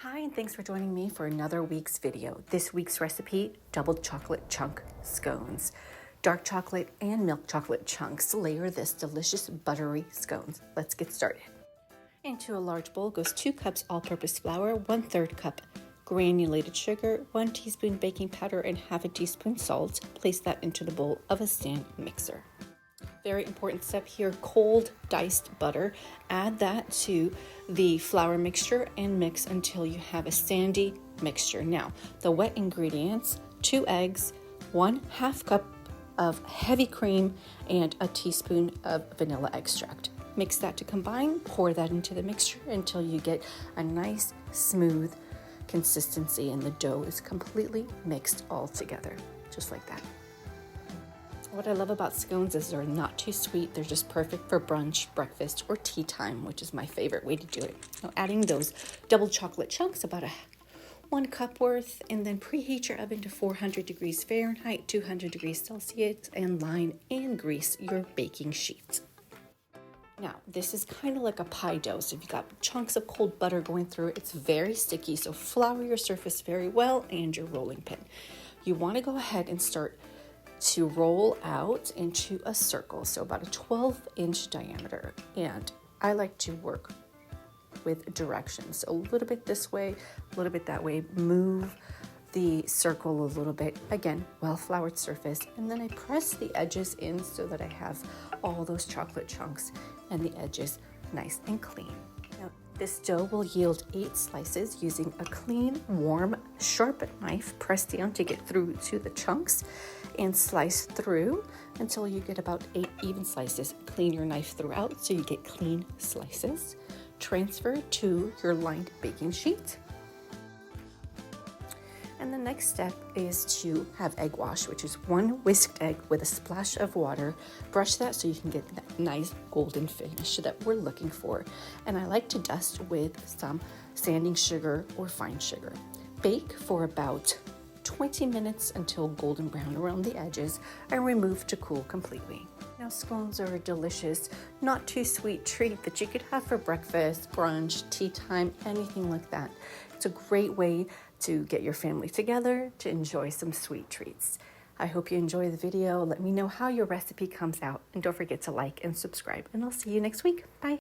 Hi, and thanks for joining me for another week's video. This week's recipe, double chocolate chunk scones. Dark chocolate and milk chocolate chunks layer this delicious buttery scones. Let's get started. Into a large bowl goes 2 cups all-purpose flour, 1/3 cup granulated sugar, 1 teaspoon baking powder, and half a teaspoon salt. Place that into the bowl of a stand mixer. Very important step here, cold diced butter. Add that to the flour mixture and mix until you have a sandy mixture. Now, the wet ingredients, 2 eggs, 1/2 cup of heavy cream, and a teaspoon of vanilla extract. Mix that to combine, pour that into the mixture until you get a nice smooth consistency and the dough is completely mixed all together, just like that. What I love about scones is they're not too sweet. They're just perfect for brunch, breakfast, or tea time, which is my favorite way to do it. Now adding those double chocolate chunks, about 1 cup worth, and then preheat your oven to 400 degrees Fahrenheit, 200 degrees Celsius, and line and grease your baking sheet. Now, this is kind of like a pie dough, so if you've got chunks of cold butter going through it, it's very sticky, so flour your surface very well and your rolling pin. You want to go ahead and start to roll out into a circle, so about a 12-inch diameter, and I like to work with directions, so a little bit this way, a little bit that way, move the circle a little bit, again, well-floured surface, and then I press the edges in so that I have all those chocolate chunks and the edges nice and clean. Now, this dough will yield 8 slices using a clean, warm, sharp knife. Press down to get through to the chunks and slice through until you get about 8 even slices. Clean your knife throughout so you get clean slices. Transfer to your lined baking sheet. And the next step is to have egg wash, which is 1 whisked egg with a splash of water. Brush that so you can get that nice golden finish that we're looking for. And I like to dust with some sanding sugar or fine sugar. Bake for about 20 minutes until golden brown around the edges and remove to cool completely. Now, scones are a delicious, not too sweet treat that you could have for breakfast, brunch, tea time, anything like that. It's a great way to get your family together to enjoy some sweet treats. I hope you enjoy the video. Let me know how your recipe comes out, and don't forget to like and subscribe, and I'll see you next week. Bye.